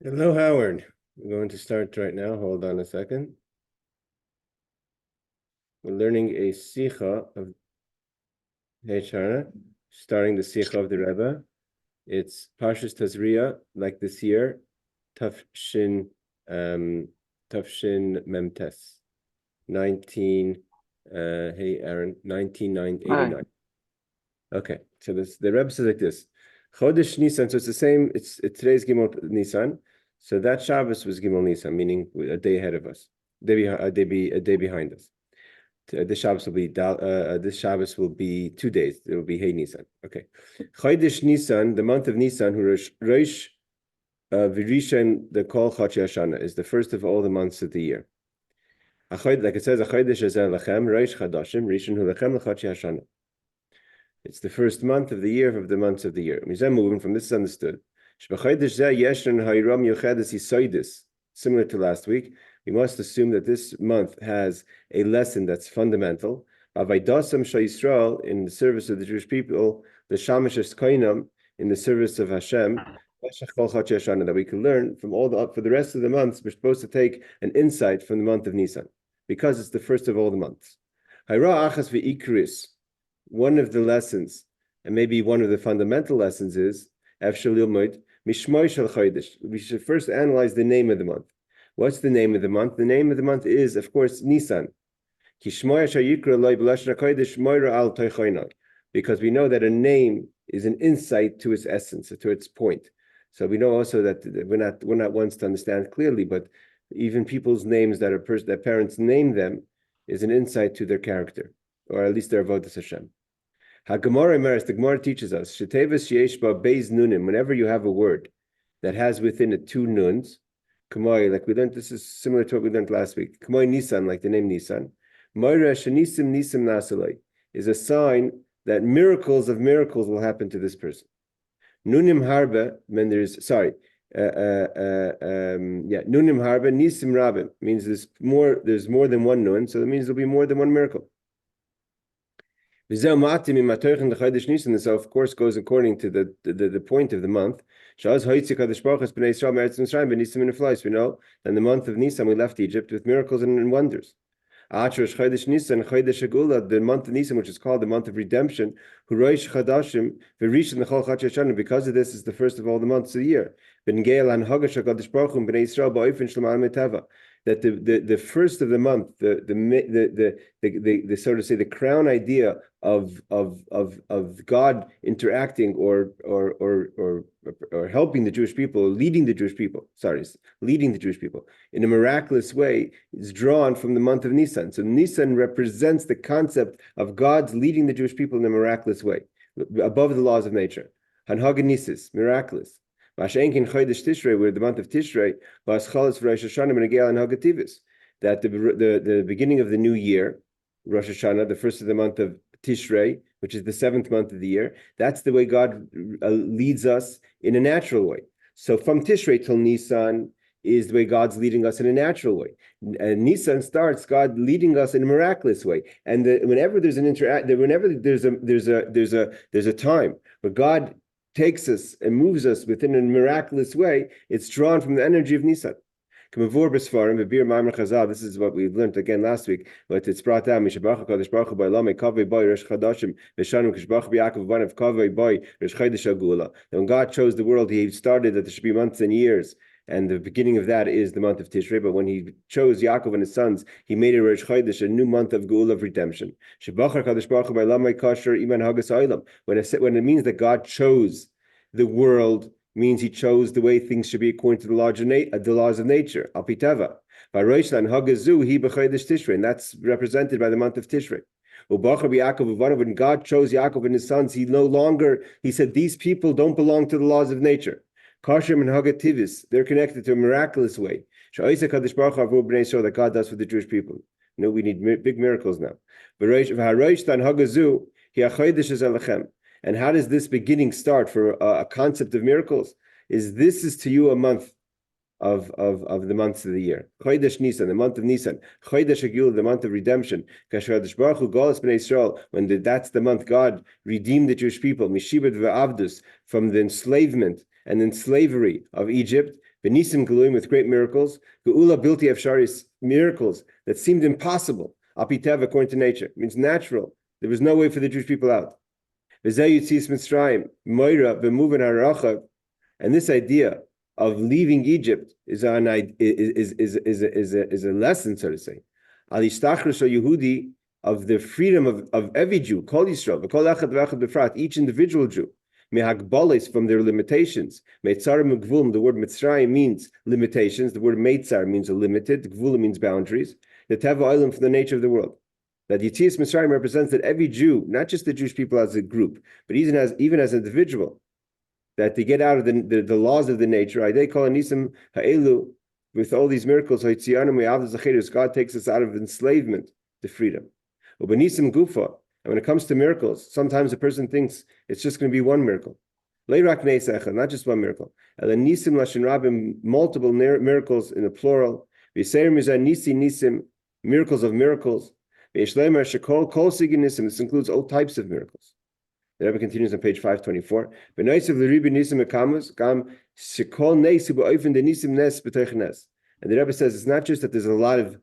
Hello, Howard. We're going to start right now. Hold on a second. We're learning a Sicha of Hechana, starting the Sicha of the Rebbe. It's Parshas Tazrial, like this year, Tafshin Memtes, 1989. Okay, so the Rebbe says like this. Chodesh Nisan, so it's the same, it's today's Gimel Nisan. So that Shabbos was Gimel Nisan, meaning a day ahead of us, a day behind us. This Shabbos will be 2 days. It will be Hey Nisan. Okay, Chodesh Nisan, the month of Nisan, who Rosh Virishan, the Kol Chachi Hashana, is the first of all the months of the year. Like it says, Chodesh Ezer Lachem Rosh Chadashim Rishon Hu Lachem L'Chachi Hashana. It's the first month of the year of the months of the year. Moving from this is understood. Similar to last week, we must assume that this month has a lesson that's fundamental. In the service of the Jewish people, the Shamash Koinam in the service of Hashem, that we can learn from for the rest of the months. We're supposed to take an insight from the month of Nisan because it's the first of all the months. One of the lessons, and maybe one of the fundamental lessons, is we should first analyze the name of the month. What's the name of the month? The name of the month is, of course, Nisan. Because we know that a name is an insight to its essence, to its point. So we know also that we're not ones to understand clearly, but even people's names that parents name them is an insight to their character, or at least their avodas Hashem. The Gemara teaches us, whenever you have a word that has within it two nuns, like we learned, this is similar to what we learned last week. Nisan, like the name Nisan, is a sign that miracles of miracles will happen to this person. Nunim harba, when there's nunim harba, nisim rabim, means there's more than one nun, so that means there'll be more than one miracle. So of course goes according to the point of the month. We know that in the month of Nisan we left Egypt with miracles and wonders. The month of Nisan, which is called the month of redemption, because of this is the first of all the months of the year. That the first of the month, the so to say, the crown idea of God interacting or helping the Jewish people, leading the Jewish people in a miraculous way is drawn from the month of Nisan. So Nisan represents the concept of God's leading the Jewish people in a miraculous way, above the laws of nature. Hanhaganisis, miraculous. Mashenkin Chodesh Tishrei, where the month of Tishrei was Chalas Rosh Hashanah Menegel and Hagativis, that the beginning of the new year, Rosh Hashanah, the first of the month of Tishrei, which is the seventh month of the year, that's the way God leads us in a natural way. So from Tishrei till Nisan is the way God's leading us in a natural way. And Nisan starts God leading us in a miraculous way. And whenever there's an whenever there's a time where God takes us and moves us within a miraculous way, it's drawn from the energy of Nisan. This is what we learned again last week, but it's brought down. When God chose the world, He started that there should be months and years, and the beginning of that is the month of Tishrei. But when He chose Yaakov and his sons, He made a Rosh Chodesh, a new month of Geula, of redemption. When it means that God chose the world, means He chose the way things should be according to the laws of nature. Alpitava. And that's represented by the month of Tishrei. When God chose Yaakov and his sons, He said, these people don't belong to the laws of nature. Kashim and Hagativis, they're connected to a miraculous way. That God does for the Jewish people. No, we need big miracles now. And how does this beginning start for a concept of miracles? This is to you a month of the months of the year. Chodesh Nisan, the month of Nisan. Chodesh Agil, the month of redemption. When that's the month God redeemed the Jewish people, Mishibet ve'avdus, from the enslavement and then slavery of Egypt, Benisim Geluim, with great miracles, Geula Bilti Efsharis, miracles that seemed impossible, Apitev, according to nature, means natural. There was no way for the Jewish people out. V'zeh Mitzrayim, Moira, V'muven Harachav, and this idea of leaving Egypt is a lesson, so to say. Al-Ishtachrus Yehudi, of the freedom of every Jew, Kol Yisrael, V'kol Echad V'echad B'frat, each individual Jew, Mehagbolis, from their limitations. Meitzarim Gvulm, the word Mitzrayim means limitations. The word Meitzar means a limited. Gvula means boundaries. The Teva Olam, from the nature of the world. That Yetzias Mitzrayim represents that every Jew, not just the Jewish people as a group, but even as an individual, that they get out of the laws of the nature. They call Nisim Ha'elu, with all these miracles, God takes us out of enslavement to freedom. Ubenisim Gufa, and when it comes to miracles, sometimes a person thinks it's just going to be one miracle. Not just one miracle. Multiple miracles in the plural. Miracles of miracles. This includes all types of miracles. The Rebbe continues on page 524. And the Rebbe says it's not just that there's a lot of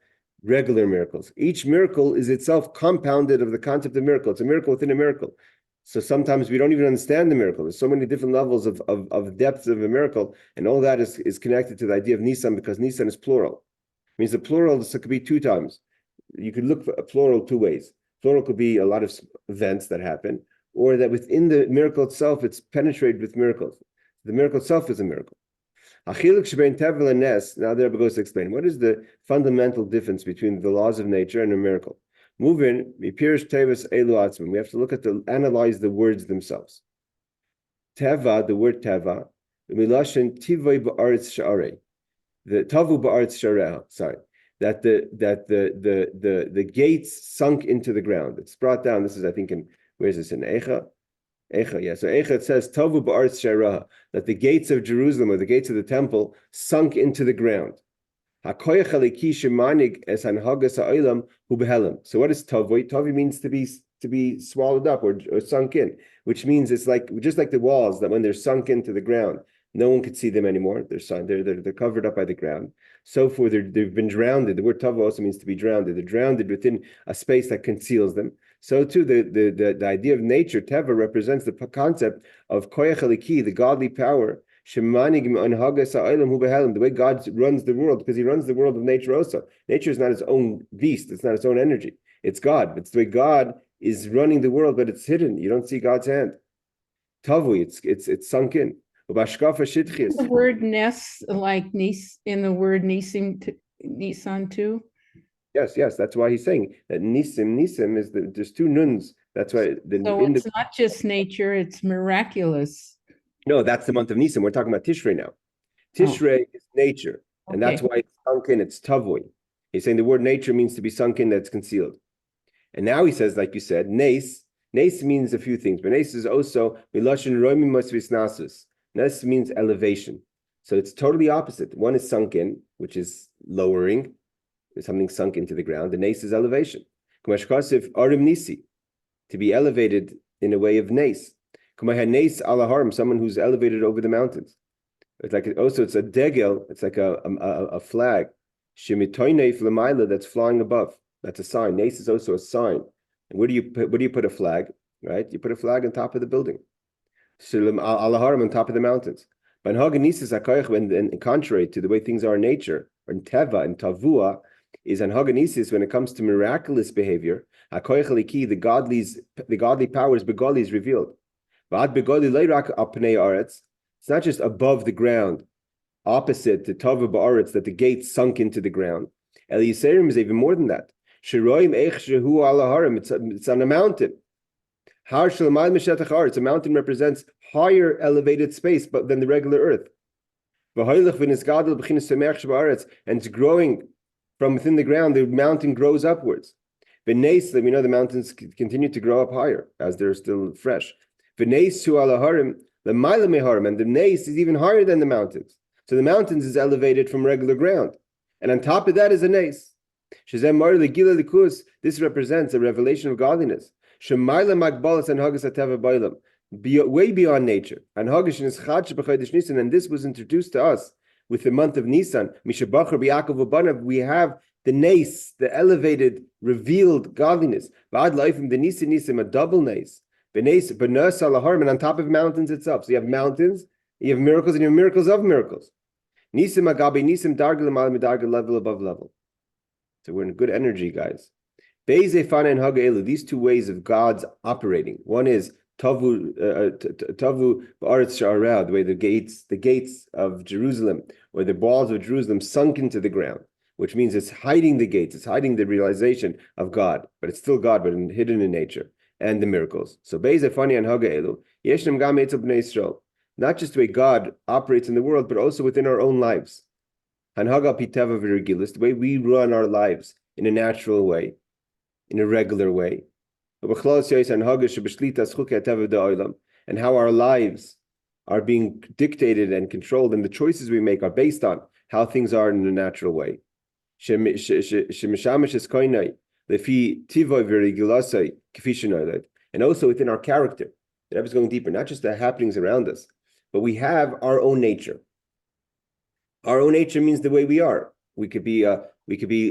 regular miracles. Each miracle is itself compounded of the concept of miracle. It's a miracle within a miracle. So sometimes we don't even understand the miracle. There's so many different levels of depth of a miracle, and all that is connected to the idea of Nisan, because Nisan is plural. It means the plural could be two times. You could look for a plural two ways. Plural could be a lot of events that happen, or that within the miracle itself, it's penetrated with miracles. The miracle itself is a miracle. Now the Rebbe goes to explain what is the fundamental difference between the laws of nature and a miracle. We have to look at analyze the words themselves. Teva, the word teva, the tavu ba'aretz shareha. Sorry, that the gates sunk into the ground. It's brought down. This is, I think, where is this in Eicha? Eicha, yeah. So Eicha, it says tavu ba'aretz shareha, that the gates of Jerusalem or the gates of the temple sunk into the ground. So what is tavi? Tavi means to be swallowed up or sunk in, which means it's like just like the walls that when they're sunk into the ground, no one could see them anymore. They're covered up by the ground. So they've been drowned. The word tav also means to be drowned. They're drowned within a space that conceals them. So too, the idea of nature, teva, represents the concept of koyach haliki, the godly power. The way God runs the world, because he runs the world of nature also. Nature is not its own beast, it's not its own energy. It's God. It's the way God is running the world, but it's hidden. You don't see God's hand. Tavui, it's sunk in. The word nes, like nis, in the word nisan too. Yes, that's why he's saying that nisim is there's two nuns. That's why it's not just nature, it's miraculous. No, that's the month of Nisan. We're talking about Tishrei now. Tishrei is nature, and that's why it's sunk in. It's tavui. He's saying the word nature means to be sunk in, that's concealed. And now he says, like you said, nes. Nes means a few things, but nes is also miloshin roimi mosvisnasus. Nes means elevation. So it's totally opposite. One is sunk in, which is lowering. There's something sunk into the ground. The nes is elevation. Kamashkasif arim nisi, to be elevated in a way of nes. Someone who's elevated over the mountains. It's like it's a degel. It's like a flag. That's flying above. That's a sign. Nes is also a sign. And where do you put a flag? Right? You put a flag on top of the building. On top of the mountains. But when contrary to the way things are in nature, or in teva and tavua, is an haganisis when it comes to miraculous behavior. The godly powers begoli is revealed. It's not just above the ground, opposite the Tava Ba'aretz, that the gates sunk into the ground. Eliyaserim is even more than that. It's on a mountain. It's a mountain represents higher elevated space than the regular earth. And it's growing from within the ground, the mountain grows upwards. We know the mountains continue to grow up higher as they're still fresh. And the nes is even higher than the mountains. So the mountains is elevated from regular ground. And on top of that is a nes. This represents a revelation of godliness. Way beyond nature. And this was introduced to us with the month of Nisan, Mishabachar B'Yaakov Ubanav, we have the nace, the elevated, revealed godliness. V'ad Laifim, the Nisim, a double nace. B'nace, B'nas Alaharim, and on top of mountains itself. So you have mountains, you have miracles, and you have miracles of miracles. Nisim Agabi, Nisim Dargel Malam level above level. So we're in good energy, guys. Be'ezeh Fana and Haga Elu, these two ways of God's operating. One is Tavu Ba'aretz Sha'arah, the way the gates of Jerusalem, or the walls of Jerusalem sunk into the ground, which means it's hiding the gates, it's hiding the realization of God, but it's still God, but hidden in nature, and the miracles. So Be'ezeh Fana and Haga Elu, Yeshnam Gam Eitzel B'nei Yisrael, not just the way God operates in the world, but also within our own lives. Hanhaga Piteva V'Regilis, the way we run our lives in a natural way, in a regular way. And how our lives are being dictated and controlled, and the choices we make are based on how things are in a natural way. And also within our character. The Rebbe is going deeper, not just the happenings around us, but we have our own nature. Our own nature means the way we are. We could be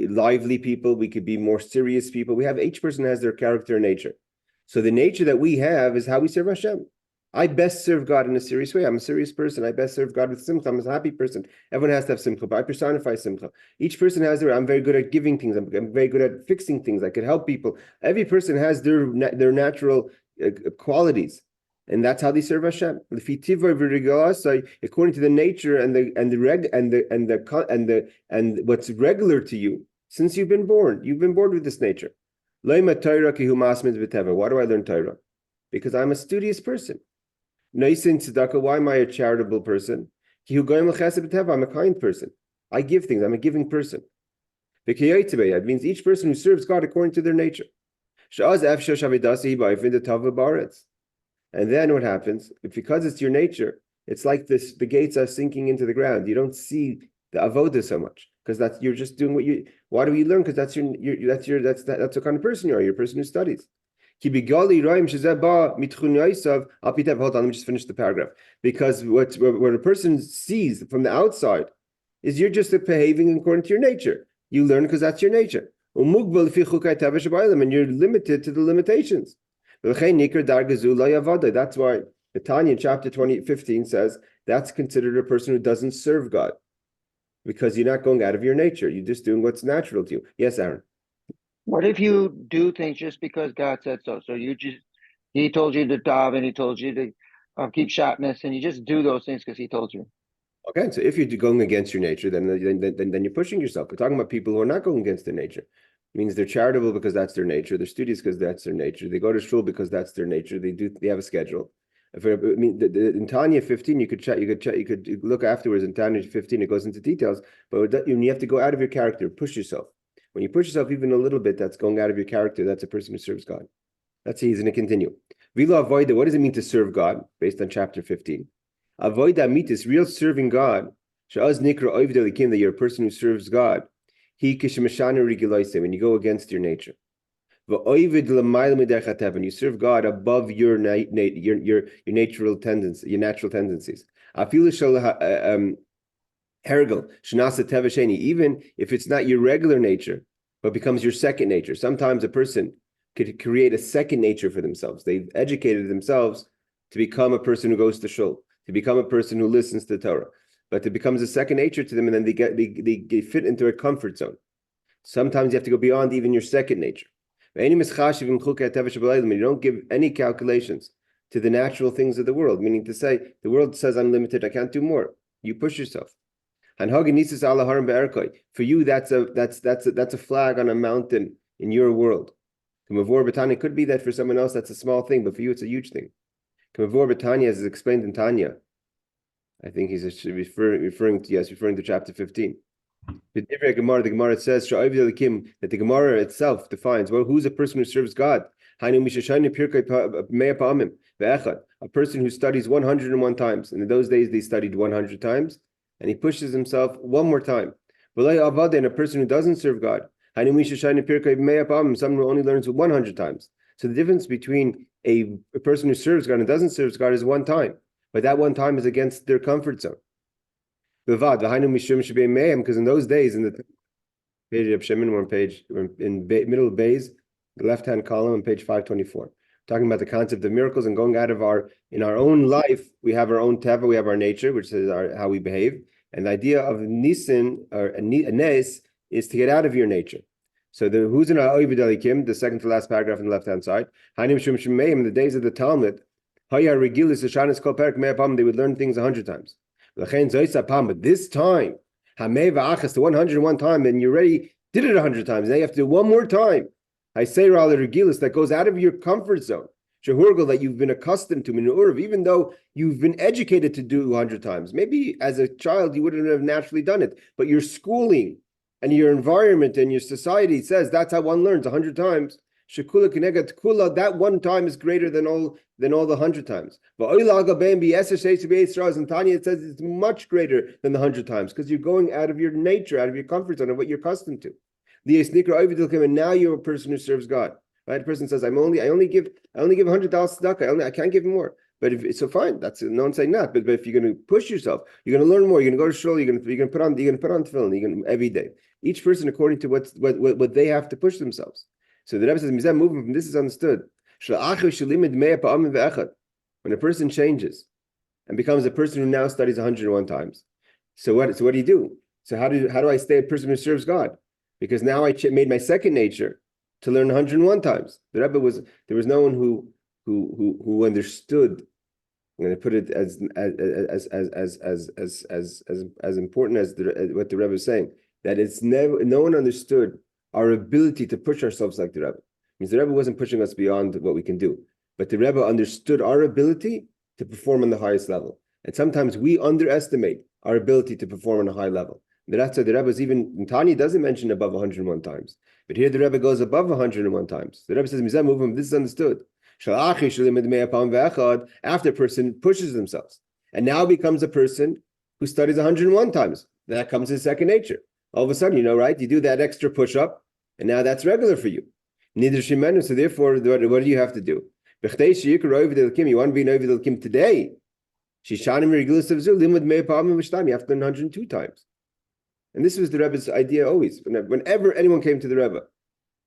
lively people. We could be more serious people. Each person has their character and nature. So the nature that we have is how we serve Hashem. I best serve God in a serious way. I'm a serious person. I best serve God with simcha. I'm a happy person. Everyone has to have simcha, but I personify simcha. Each person has I'm very good at giving things. I'm very good at fixing things. I could help people. Every person has their natural qualities. And that's how they serve Hashem. According to the nature and what's regular to you, since you've been born with this nature. Why do I learn Torah? Because I'm a studious person. Why am I a charitable person? I'm a kind person. I give things. I'm a giving person. That means each person who serves God according to their nature. And then what happens? Because it's your nature, it's like this: the gates are sinking into the ground. You don't see the avodah so much because you're just doing what you. Why do you learn? Because that's the kind of person you are. You're a person who studies. Hold on, let me just finish the paragraph. Because what a person sees from the outside is you're just behaving according to your nature. You learn because that's your nature. And you're limited to the limitations. That's why the Tanya in chapter 15 says that's considered a person who doesn't serve God, because you're not going out of your nature. You're just doing what's natural to you. Yes, Aaron. What if you do things just because God said so? So he told you to daven, and he told you to keep shatnez, and you just do those things because he told you. Okay, so if you're going against your nature, then you're pushing yourself. We're talking about people who are not going against their nature. It means they're charitable because that's their nature. They're studious because that's their nature. They go to shul because that's their nature. They have a schedule. In Tanya 15, you could look afterwards. In Tanya 15, it goes into details. But you have to go out of your character, push yourself. When you push yourself even a little bit, that's going out of your character. That's a person who serves God. He's going to continue. Vila avoida. What does it mean to serve God? Based on chapter 15, avoida mitis, real serving God. Sha'az nikra oivda likim, that you're a person who serves God. When you go against your nature, and you serve God above your natural tendencies, even if it's not your regular nature, but becomes your second nature. Sometimes a person could create a second nature for themselves. They've educated themselves to become a person who goes to shul, to become a person who listens to Torah. But it becomes a second nature to them, and then they fit into a comfort zone. Sometimes you have to go beyond even your second nature. You don't give any calculations to the natural things of the world, meaning to say, the world says I'm limited, I can't do more. You push yourself. For you, that's a flag on a mountain in your world. It could be that for someone else that's a small thing, but for you it's a huge thing. As is explained in Tanya, I think he's referring to chapter 15. The Gemara says that the Gemara itself defines, well, who's a person who serves God? A person who studies 101 times. And in those days, they studied 100 times, and he pushes himself one more time. And a person who doesn't serve God, someone who only learns 100 times. So the difference between a person who serves God and doesn't serve God is one time. But that one time is against their comfort zone. Because in those days, in the page of Shemin, we're in middle of Bays, the left-hand column on page 524. Talking about the concept of miracles and going out of in our own life, we have our own teva, we have our nature, which is how we behave. And the idea of nisin or a nes is to get out of your nature. So who's in Oivid Elikim, the second to last paragraph on the left-hand side. In the days of the Talmud, they would learn things 100 times. But this time, the 101 time, and you already did it 100 times. Now you have to do one more time. I say that goes out of your comfort zone. That you've been accustomed to, even though you've been educated to do 100 times. Maybe as a child you wouldn't have naturally done it, but your schooling and your environment and your society says that's how one learns 100 times. That one time is greater than all the 100 times. And Tanya, it says it's much greater than the 100 times because you're going out of your nature, out of your comfort zone, of what you're accustomed to. And now you're a person who serves God. Right? A person says, I only give $100 tzedakah. I can't give more. But so fine, that's no one's saying that. But if you're going to push yourself, you're going to learn more. You're going to go to shul. You're going to put on tefillin. Every day. Each person according to what they have to push themselves. So the Rebbe says, Mizah movement from this is understood. When a person changes and becomes a person who now studies 101 times, so what do you do? So how do I stay a person who serves God? Because now I made my second nature to learn 101 times. There was no one who understood. I'm going to put it as important as what the Rebbe is saying. That it's no one understood our ability to push ourselves like the Rebbe. It means the Rebbe wasn't pushing us beyond what we can do, but the Rebbe understood our ability to perform on the highest level. And sometimes we underestimate our ability to perform on a high level. That's why the Rebbe is even, Tanya doesn't mention above 101 times. But here the Rebbe goes above 101 times. The Rebbe says, Mizah movement, this is understood. After a person pushes themselves and now becomes a person who studies 101 times, that comes his second nature. All of a sudden, right? You do that extra push-up, and now that's regular for you. So therefore, what do you have to do? You want to be an Ovid Elkim today. You have to learn 102 times. And this was the Rebbe's idea always. Whenever anyone came to the Rebbe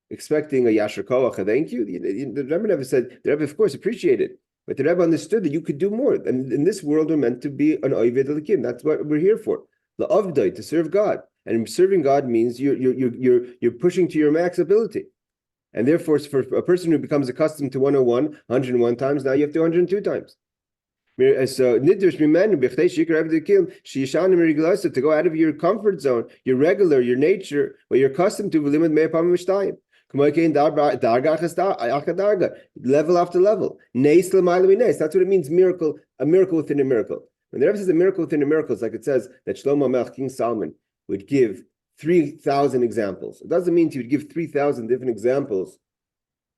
expecting a Yashar Koach, a thank you, the Rebbe never said, the Rebbe of course appreciated, but the Rebbe understood that you could do more. And in this world, we're meant to be an Ovid Elikim. That's what we're here for. The Avdai, to serve God. And serving God means you're pushing to your max ability. And therefore, for a person who becomes accustomed to 101 times, now you have to 102 times. So to go out of your comfort zone, your regular, your nature, what you're accustomed to, level after level. That's what it means, miracle, a miracle within a miracle. When the Rebbe says a miracle within a miracle, it's like it says that Shlomo Melech, King Solomon, would give 3,000 examples. It doesn't mean he would give 3,000 different examples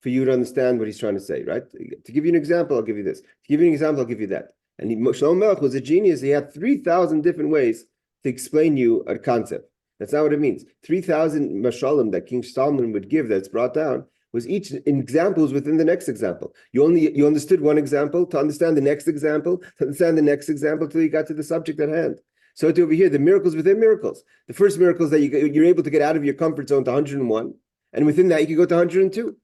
for you to understand what he's trying to say, right? To give you an example, I'll give you this. To give you an example, I'll give you that. And Shlomo Melech was a genius. He had 3,000 different ways to explain you a concept. That's not what it means. 3,000 mashalim that King Solomon would give that's brought down was each examples within the next example. You understood one example to understand the next example, to understand the next example till you got to the subject at hand. So to over here, the miracles within miracles. The first miracle is that you're able to get out of your comfort zone to 101, and within that you can go to 102.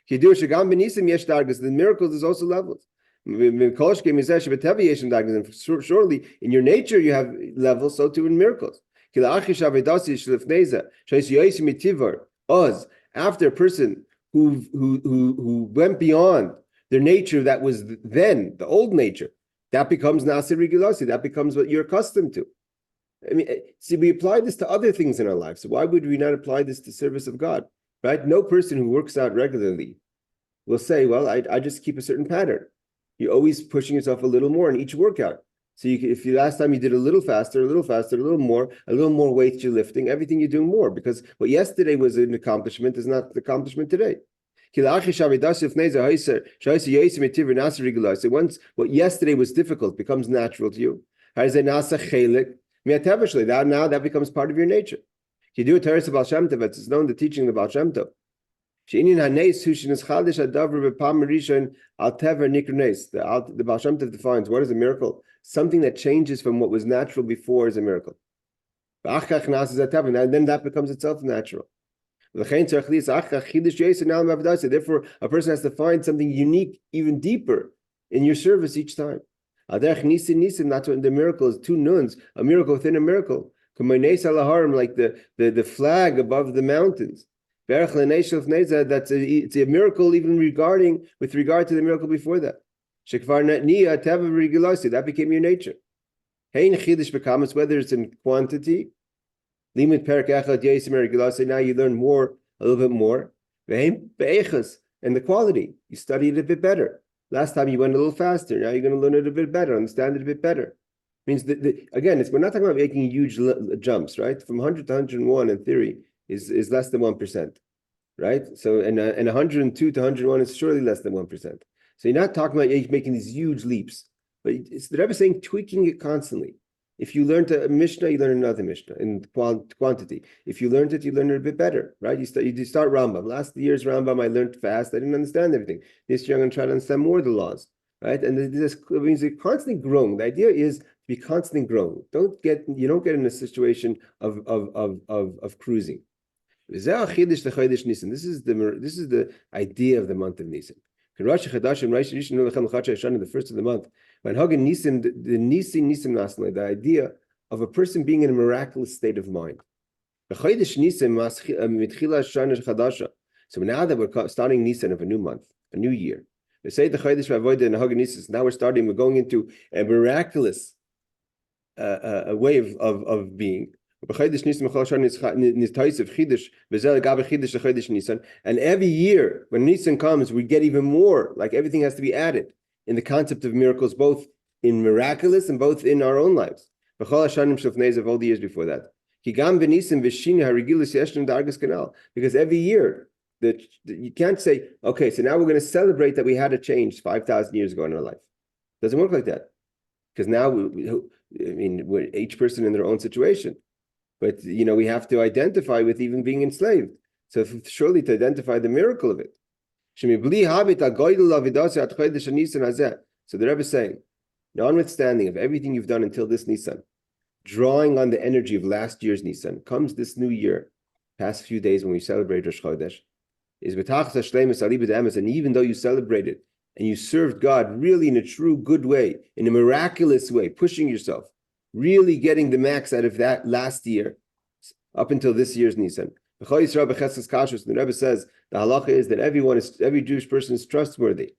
The miracles is also levels. And surely in your nature you have levels, so too in miracles. After a person who went beyond their nature that was then, the old nature, that becomes Nasir Rigilasi, that becomes what you're accustomed to. I mean, see, we apply this to other things in our lives. So why would we not apply this to service of God? Right? No person who works out regularly will say, well, I just keep a certain pattern. You're always pushing yourself a little more in each workout. So if last time you did a little faster, a little more weights you're lifting, everything you're doing more, because what yesterday was an accomplishment is not the accomplishment today. So once what yesterday was difficult becomes natural to you. Now that becomes part of your nature. If you do a Teres of Baal Shem Tov, it's known the teaching of Baal Shem Tov. The Baal Shem Tov defines what is a miracle. Something that changes from what was natural before is a miracle. And then that becomes itself natural. Therefore, a person has to find something unique, even deeper, in your service each time. That's what the miracle is, two nuns, a miracle within a miracle. Like the flag above the mountains. That's it's a miracle even with regard to the miracle before that. That became your nature. Whether it's in quantity. Limit perak echad yesim regulasi. Now you learn more, a little bit more. And the quality, you study it a bit better. Last time you went a little faster. Now you're going to learn it a bit better, understand it a bit better. Means that again, we're not talking about making huge jumps, right? From 100 to 101 in theory is less than 1%, right? So and 102 to 101 is surely less than 1%. So you're not talking about making these huge leaps, but it's the Rebbe saying tweaking it constantly. If you learned a Mishnah, you learn another Mishnah in quantity. If you learned it, you learn it a bit better, right? You start Rambam. Last year's Rambam, I learned fast. I didn't understand everything. This year, I'm going to try to understand more of the laws, right? And this means you're constantly growing. The idea is to be constantly growing. You don't get in a situation of cruising. This is the idea of the month of Nisan. The first of the month. When Hagen Nisim, the the idea of a person being in a miraculous state of mind. So now that we're starting Nisan of a new month, a new year, they say the Chodesh Avodah and Hagen Nisim. Now we're going into a miraculous a way of being. And every year when Nisan comes, we get even more, like everything has to be added in the concept of miracles, both in miraculous and both in our own lives. Of all the years before that. Because every year, you can't say, okay, so now we're going to celebrate that we had a change 5,000 years ago in our life. It doesn't work like that. Because now, we're each person in their own situation. But, we have to identify with even being enslaved. So surely to identify the miracle of it. So the Rebbe is saying, notwithstanding of everything you've done until this Nisan, drawing on the energy of last year's Nisan, comes this new year, past few days when we celebrate Rosh Chodesh, and even though you celebrated and you served God really in a true good way, in a miraculous way, pushing yourself, really getting the max out of that last year, up until this year's Nisan. The Rebbe says the halacha is that every Jewish person is trustworthy.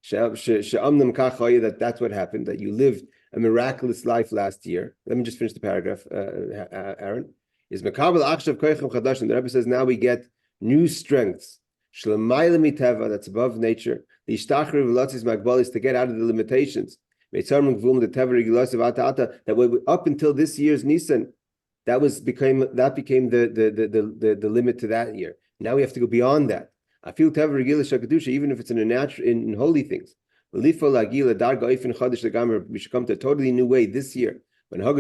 That that's what happened, that you lived a miraculous life last year. Let me just finish the paragraph, Aaron. The Rebbe says now we get new strengths. That's above nature. The is to get out of the limitations. That up until this year's Nisan, that became the limit to that year. Now we have to go beyond that. I feel even if it's in holy things. We should come to a totally new way this year. When in a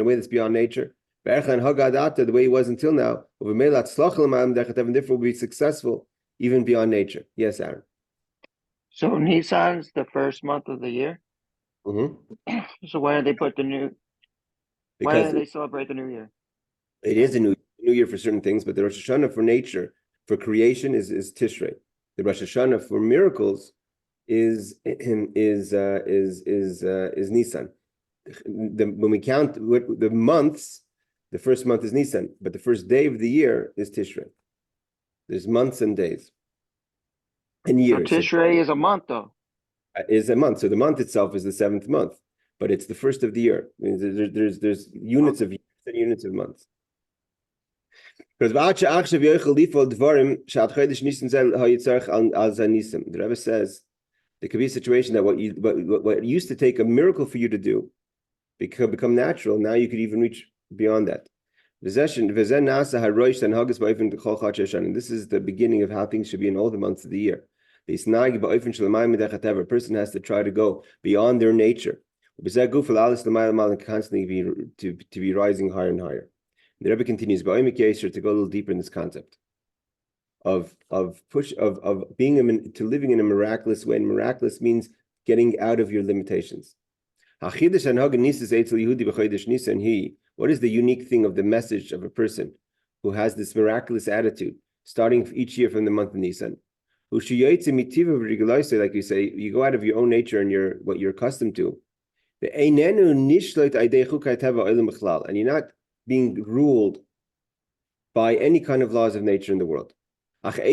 way that's beyond nature. The way it was until now. And therefore we'll be successful even beyond nature. Yes, Aaron. So Nisan's the first month of the year. Mm-hmm. So why do they put the new? Why do they celebrate the new year? It is a new year for certain things, but the Rosh Hashanah for nature, for creation, is Tishrei. The Rosh Hashanah for miracles is Nisan. When we count the months, the first month is Nisan, but the first day of the year is Tishrei. There's months and days and years. So Tishrei is a month, though. Is a month. So the month itself is the 7th month, but it's the first of the year. I mean, there's units of years and units of months. The Rebbe says there could be a situation that what used to take a miracle for you to do become natural. Now you could even reach beyond that. And this is the beginning of how things should be in all the months of the year. A person has to try to go beyond their nature. And constantly to be rising higher and higher. The Rebbe continues to go a little deeper in this concept of living in a miraculous way. And miraculous means getting out of your limitations. What What is the unique thing of the message of a person who has this miraculous attitude, starting each year from the month of Nisan? Like you say, you go out of your own nature and what you're accustomed to. And you're not being ruled by any kind of laws of nature in the world. But the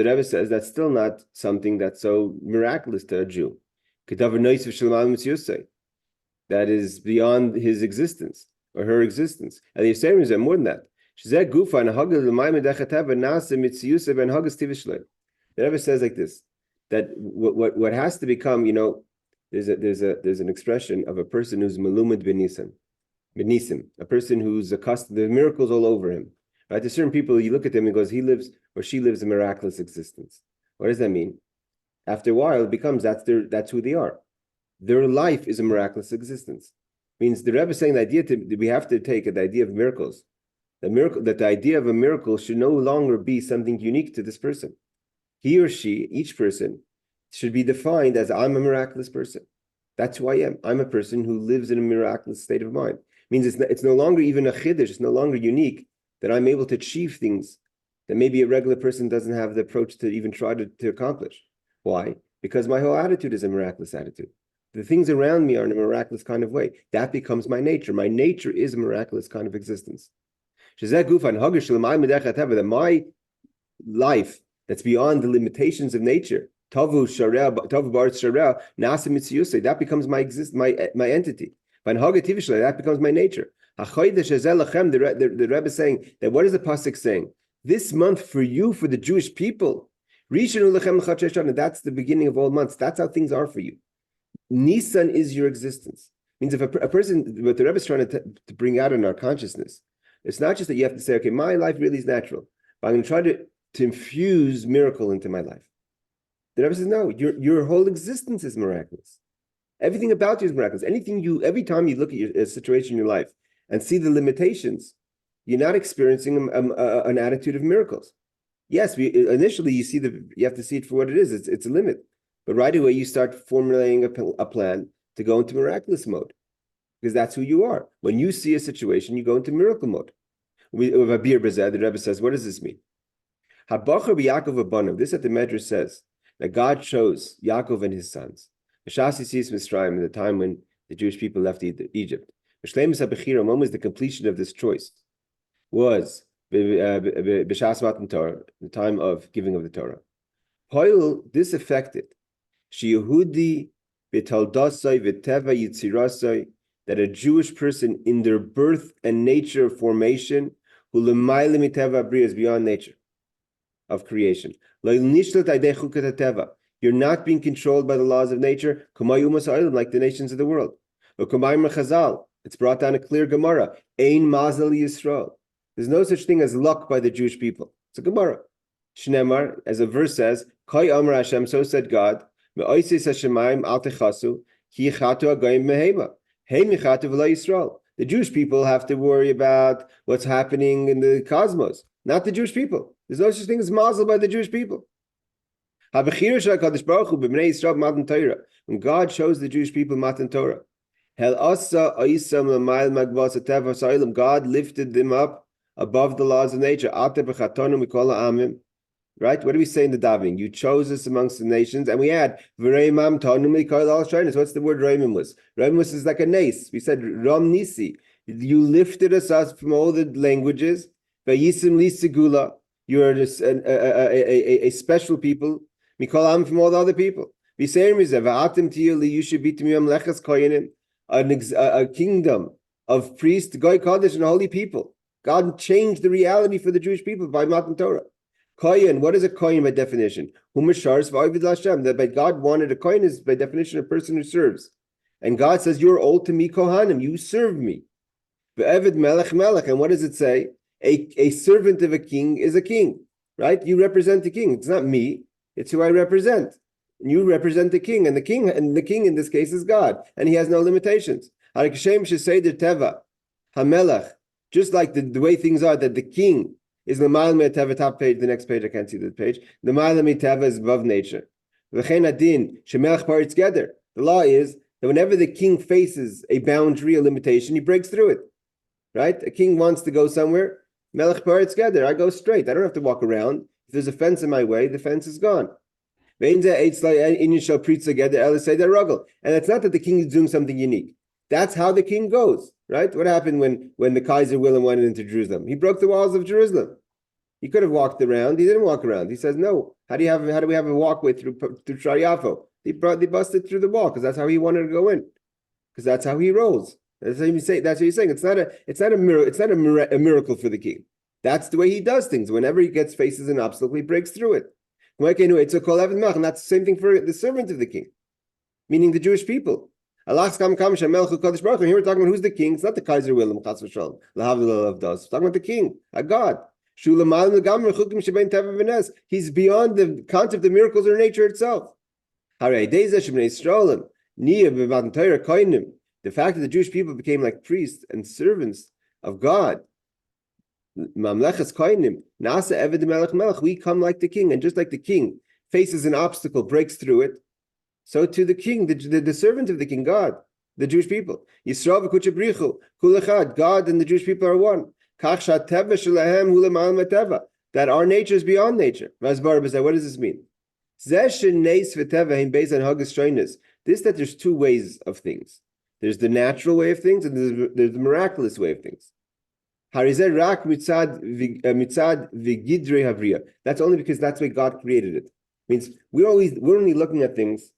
Rebbe says that's still not something that's so miraculous to a Jew. That is beyond his existence or her existence. And the Yisraelim are more than that. The Rebbe says like this, that what has to become, there's an expression of a person who's malumad benisim, a person who's accustomed, the miracles all over him. Right? There's certain people, you look at them and goes, he lives or she lives a miraculous existence. What does that mean? After a while, it becomes that's who they are. Their life is a miraculous existence. Means the Rebbe is saying we have to take the idea of miracles. That the idea of a miracle should no longer be something unique to this person. He or she, each person, should be defined as I'm a miraculous person. That's who I am. I'm a person who lives in a miraculous state of mind. Means it's no longer even a chiddush, it's no longer unique that I'm able to achieve things that maybe a regular person doesn't have the approach to even try to accomplish. Why? Because my whole attitude is a miraculous attitude. The things around me are in a miraculous kind of way. That becomes my nature. My nature is a miraculous kind of existence. That my life that's beyond the limitations of nature, that becomes my entity. That becomes my nature. The Rebbe is saying that what is the pasuk saying? This month for you, for the Jewish people, that's the beginning of all months. That's how things are for you. Nisan is your existence. Means if a person, what the Rebbe is trying to bring out in our consciousness, it's not just that you have to say, okay, my life really is natural, but I'm going to try to infuse miracle into my life. The Rebbe says, no, your whole existence is miraculous. Everything about you is miraculous. Every time you look at a situation in your life and see the limitations, you're not experiencing an attitude of miracles. Yes, initially you have to see it for what it is. It's a limit. But right away you start formulating a plan to go into miraculous mode. Because that's who you are. When you see a situation, you go into miracle mode. The Rebbe says, what does this mean? This at the Medrash says that God chose Yaakov and his sons. In the time when the Jewish people left Egypt. When was the completion of this choice? Was the time of giving of the Torah. This affected that a Jewish person in their birth and nature formation is beyond nature of creation. You're not being controlled by the laws of nature, like the nations of the world. It's brought down a clear Gemara. Ein Mazel Yisrael. There's no such thing as luck by the Jewish people. It's a Gemara. Shnemar, as a verse says, Kai Amar Hashem, so said God, Me'oisis Hashemayim al techasu, ki chatu agayim mehema. Hey michatu v'la Yisrael. The Jewish people have to worry about what's happening in the cosmos, not the Jewish people. There's no such thing as Mazel by the Jewish people. When God chose the Jewish people Matan Torah, God lifted them up above the laws of nature. Right? What do we say in the davening? You chose us amongst the nations, and we add V'reimam tanum likol al shaynos. What's the word reimim was? Reimim was like a nace. We said Ram Nisi. You lifted us up from all the languages. Vayisim li segula. You are a special people. Mikol am from all the other people. V'seim is v'atim tiyul li yushabitim yom lechas koyanim. A kingdom of priests, goy kodesh, and holy people. God changed the reality for the Jewish people by Matan Torah. Kohen, what is a kohen by definition? That God wanted a kohen is by definition a person who serves. And God says, you're all to me kohanim, you serve me. And what does it say? A servant of a king is a king, right? You represent the king. It's not me, it's who I represent. And you represent the king, and the king in this case is God, and he has no limitations. Just like the way things are, that the king is the Ma'al Teva, top page, the next page, I can't see the page. The Ma'al Teva is above nature. The law is that whenever the king faces a boundary, a limitation, he breaks through it. Right? A king wants to go somewhere. Melech paretz together. I go straight. I don't have to walk around. If there's a fence in my way, the fence is gone. And it's not that the king is doing something unique. That's how the king goes, right? What happened when the Kaiser Wilhelm went into Jerusalem? He broke the walls of Jerusalem. He could have walked around. He didn't walk around. He says, no. How do we have a walkway through Shariafo? They busted through the wall because that's how he wanted to go in. Because that's how he rolls. That's what you say. That's what you're saying. It's not a miracle. It's not a miracle for the king. That's the way he does things. Whenever he faces an obstacle, he breaks through it. And that's the same thing for the servant of the king, meaning the Jewish people. Here we're talking about who's the king. It's not the Kaiser Wilhelm. We're talking about the king, a God. He's beyond the concept of miracles or nature itself. The fact that the Jewish people became like priests and servants of God, we come like the king, and just like the king faces an obstacle, breaks through it, so to the king, the servant of the king, God, the Jewish people. God and the Jewish people are one. That our nature is beyond nature. What does this mean? This that there's two ways of things. There's the natural way of things, and there's the miraculous way of things. That's only because that's the way God created it. Means we're only looking at things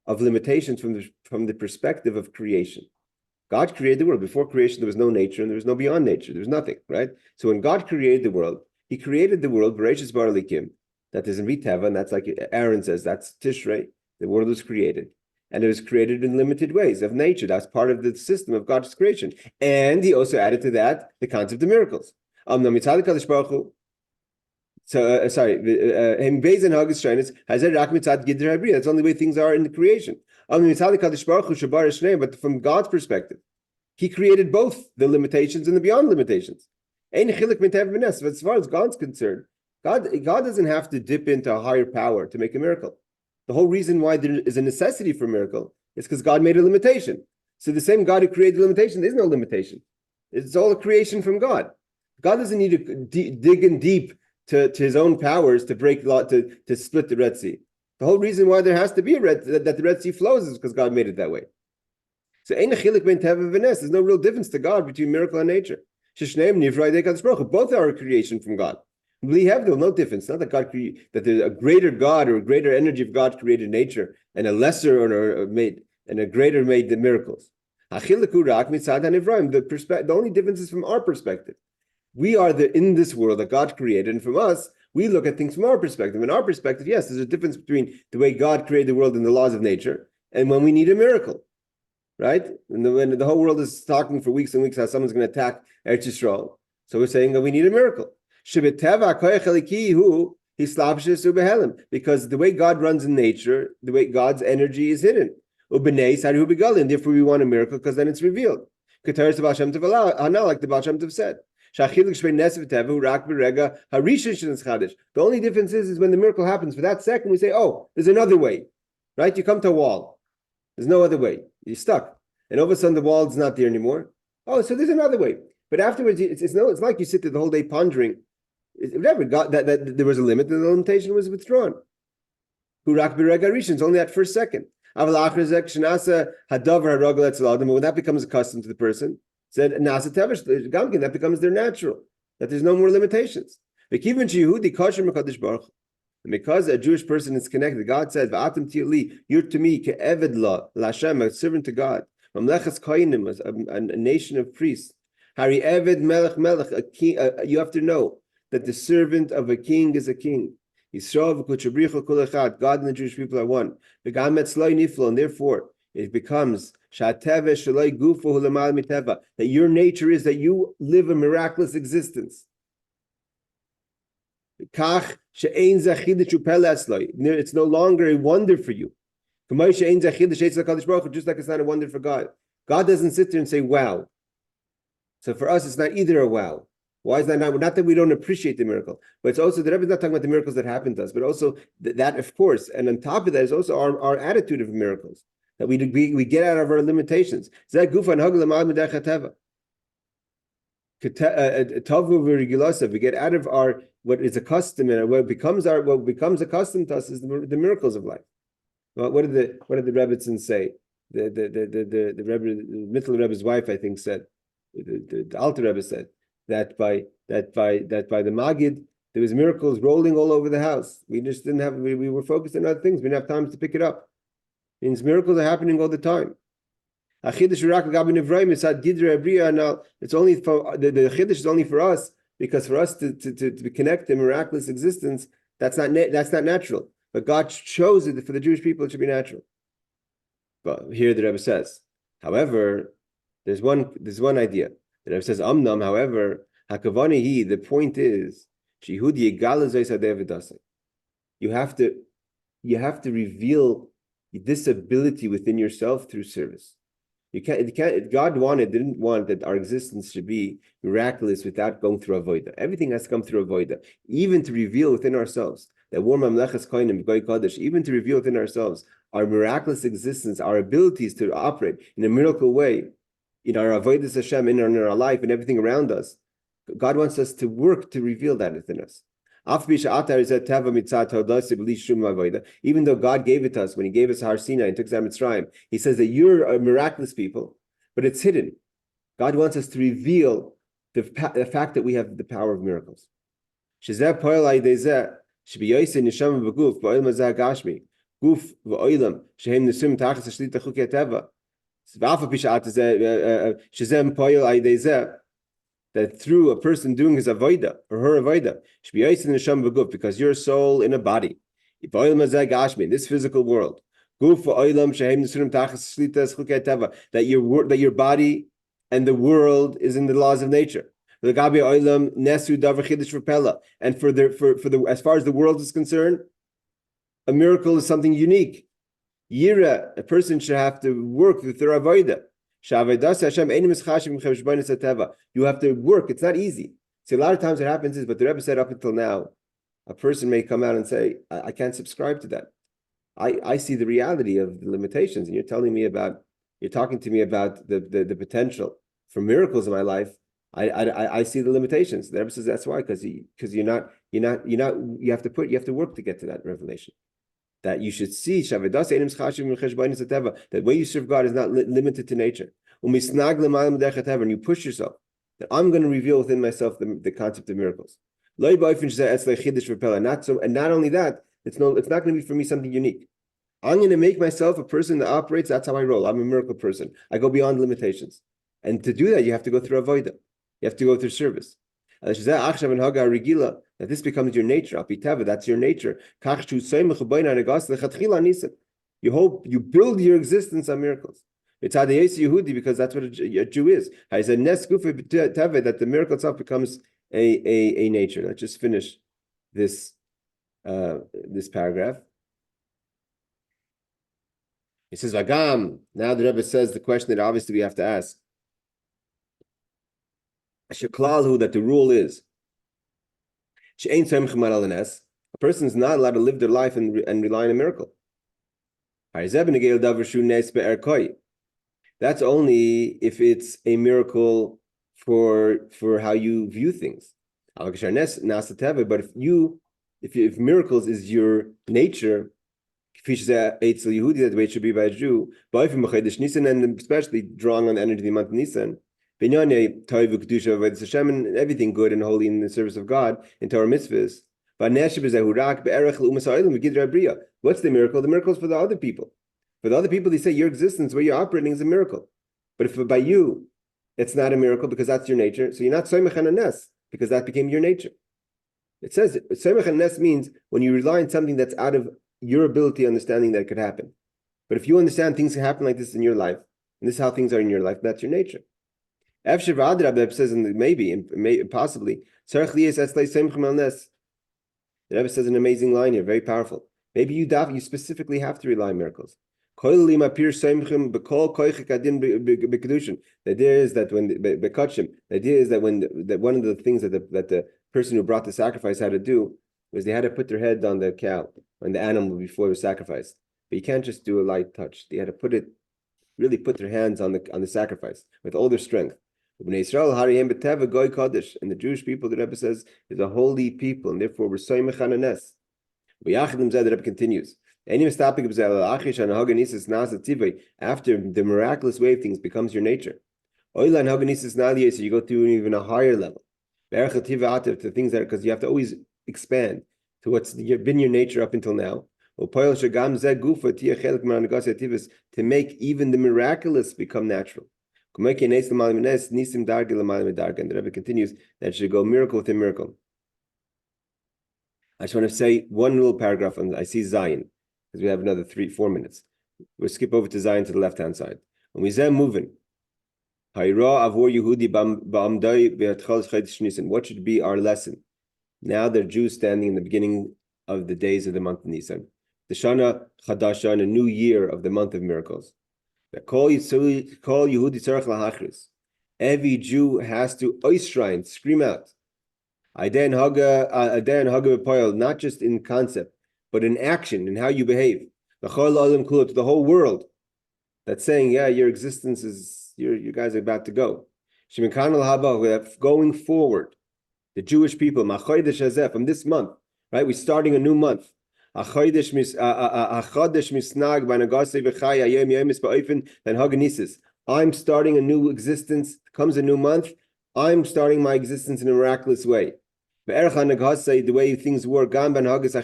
of limitations from the perspective of creation. God created the world. Before creation, there was no nature and there was no beyond nature. There was nothing, right? So when God created the world, He created the world, Bereshis Bar Elikim, that is in Riteva, and that's like Aaron says, that's Tishrei. The world was created. And it was created in limited ways of nature. That's part of the system of God's creation. And He also added to that the concept of miracles. So, that's only the way things are in the creation. But from God's perspective, He created both the limitations and the beyond limitations. As far as God's concerned, God doesn't have to dip into a higher power to make a miracle. The whole reason why there is a necessity for a miracle is because God made a limitation. So the same God who created the limitation, there's no limitation. It's all a creation from God. God doesn't need to dig in deep to His own powers to to split the Red Sea. The whole reason why there has to be that the Red Sea flows is because God made it that way. So there's no real difference to God between miracle and nature. Both are a creation from God. No difference. Not that that there's a greater God or a greater energy of God created nature, and a lesser or made and a greater made the miracles. The only difference is from our perspective. We are in this world that God created, and from us, we look at things from our perspective. In our perspective, yes, there's a difference between the way God created the world and the laws of nature, and when we need a miracle, right? And when the whole world is talking for weeks and weeks how someone's going to attack Eretz Yisrael, so we're saying that we need a miracle. Because the way God runs in nature, the way God's energy is hidden. And therefore we want a miracle because then it's revealed. Like the Baal Shem Tov said. The only difference is when the miracle happens, for that second we say, oh, there's another way. Right? You come to a wall. There's no other way. You're stuck. And all of a sudden the wall is not there anymore. Oh, so there's another way. But afterwards, it's like you sit there the whole day pondering. Whatever, God, that there was a limit and the limitation was withdrawn. It's only that first second. When that becomes accustomed to the person, said that becomes their natural, that there's no more limitations. Because a Jewish person is connected, God said, you're to me, a servant to God, a nation of priests. You have to know that the servant of a king is a king. God and the Jewish people are one. And therefore, it becomes that your nature is that you live a miraculous existence. It's no longer a wonder for you. Just like it's not a wonder for God. God doesn't sit there and say, wow. So for us, it's not either a wow. Why is that not? Not that we don't appreciate the miracle, but it's also that Rebbe is not talking about the miracles that happen to us, but also that, of course, and on top of that is also our attitude of miracles. that we get out of our limitations. We get out of our what is accustomed, and what becomes accustomed to us is the miracles of life. Well, what did the Rebbetzin say? The Rebbe, the Mittel Rebbe's wife, I think, said, the Alter Rebbe said that by the Magid there was miracles rolling all over the house. We just didn't have. We were focused on other things. We didn't have time to pick it up. It means miracles are happening all the time. It's only for the chiddush is only for us, because for us to connect the miraculous existence, that's not natural. But God chose it for the Jewish people; it should be natural. But here the Rebbe says, however, there's one idea. The Rebbe says, Amnam. However, hakavani the point is, you have to reveal this ability within yourself through service. You can't. God didn't want that our existence should be miraculous without going through avodah. Everything has to come through avodah, even to reveal within ourselves that war mamlechas koinim goy kodesh. Even to reveal within ourselves our miraculous existence, our abilities to operate in a miracle way in our avodas Hashem, in our life, and everything around us. God wants us to work to reveal that within us. Even though God gave it to us when He gave us Har Sinai and took us out of Mitzrayim, He says that you're a miraculous people, but it's hidden. God wants us to reveal the fact that we have the power of miracles. That through a person doing his avodah or her avodah, because your soul in a body, in this physical world, that your body and the world is in the laws of nature. And as far as the world is concerned, a miracle is something unique. A person should have to work with their avodah. You have to work. It's not easy. See, a lot of times what happens is, but the Rebbe said up until now, a person may come out and say, I can't subscribe to that. I see the reality of the limitations, and you're talking to me about the potential for miracles in my life. I see the limitations. The Rebbe says that's why, because you have to work to get to that revelation. That you should see that way you serve God is not limited to nature. And you push yourself. That I'm going to reveal within myself the concept of miracles. And not only that, it's not going to be for me something unique. I'm going to make myself a person that operates. That's how I roll. I'm a miracle person. I go beyond limitations. And to do that, you have to go through avodah. You have to go through service. That this becomes your nature. That's your nature. You build your existence on miracles. It's because that's what a Jew is. That the miracle itself becomes a nature. Let's just finish this paragraph. He says, Vagam. Now the Rebbe says the question that obviously we have to ask. That the rule is a person is not allowed to live their life and rely on a miracle. That's only if it's a miracle for how you view things. But if miracles is your nature, that way it should be by a Jew, and especially drawing on the energy of the month of Nisan, and everything good and holy in the service of God in Torah mitzvahs. What's the miracle? The miracle is for the other people. For the other people, they say your existence, where you're operating, is a miracle. But if by you, it's not a miracle because that's your nature. So you're not soymech hanes because that became your nature. It says soymech hanes means when you rely on something that's out of your ability, understanding that it could happen. But if you understand things can happen like this in your life, and this is how things are in your life, that's your nature. It says possibly. The Rebbe says an amazing line here, very powerful. Maybe you specifically have to rely on miracles. The idea is that one of the things that the person who brought the sacrifice had to do was they had to put their head on the cow, on the animal before it was sacrificed. But you can't just do a light touch. They had to really put their hands on the sacrifice with all their strength. And the Jewish people, the Rebbe says, is a holy people, and therefore we're so mechanes. The Rebbe continues. After the miraculous way of things becomes your nature, you go to even a higher level. To things that, because you have to always expand to what's been your nature up until now. To make even the miraculous become natural. And the Rebbe continues that it should go miracle within miracle. I just want to say one little paragraph on I see Zion, because we have another 3-4 minutes. We'll skip over to Zion to the left-hand side. When we say moving, what should be our lesson? Now they're Jews standing in the beginning of the days of the month of Nisan. The Shana Chadasha, and a new year of the month of miracles. Every Jew has to oishrine, scream out. Not just in concept, but in action, in how you behave. To the whole world that's saying, yeah, your existence is, you guys are about to go. Going forward, the Jewish people, from this month, right? We're starting a new month. I'm starting a new existence. Comes a new month. I'm starting my existence in a miraculous way. The way things work, as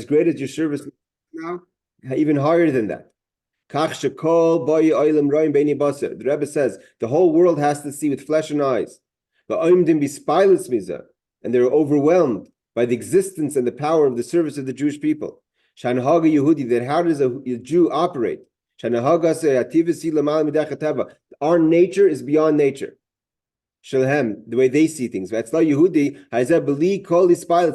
great as your service now, even higher than that. The Rebbe says the whole world has to see with flesh and eyes. And they're overwhelmed by the existence and the power of the service of the Jewish people. That how does a Jew operate? Our nature is beyond nature. The way they see things. So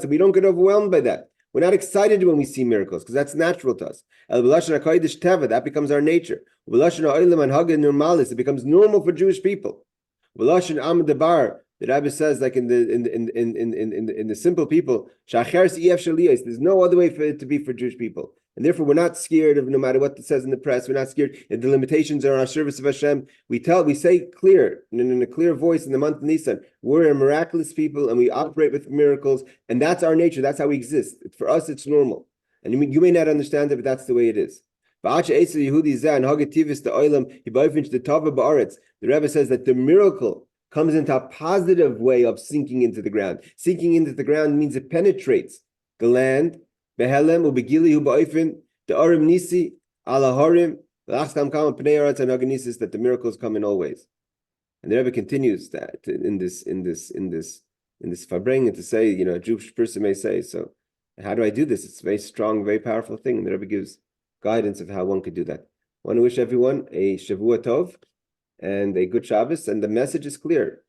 we don't get overwhelmed by that. We're not excited when we see miracles because that's natural to us. That becomes our nature. It becomes normal for Jewish people. The Rebbe says, like in the simple people, there's no other way for it to be for Jewish people. And therefore, we're not scared of no matter what it says in the press. We're not scared if the limitations are our service of Hashem. We say clear, in a clear voice in the month of Nisan, we're a miraculous people and we operate with miracles. And that's our nature. That's how we exist. For us, it's normal. And you may not understand it, but that's the way it is. The Rebbe says that the miracle comes into a positive way of sinking into the ground. Sinking into the ground means it penetrates the land. Behelem ubegili ubaifin the arim nisi alaharim lachtam kam pnei aretz anagonisis, that the miracles come in all ways. And the Rebbe continues that in this farbrengen to say, a Jewish person may say, so how do I do this? It's a very strong, very powerful thing. And the Rebbe gives guidance of how one could do that. I want to wish everyone a Shavua Tov and a good Shabbos, and the message is clear.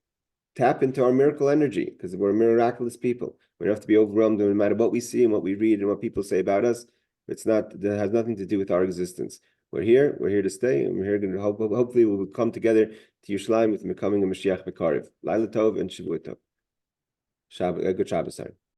Tap into our miracle energy, because we're miraculous people. We don't have to be overwhelmed no matter what we see and what we read and what people say about us. That has nothing to do with our existence. We're here to stay, and we're here to hopefully we'll come together to Yerushalayim with becoming a Mashiach B'Karev. Laila Tov and Shavua Tov. Good Shabbos, sorry.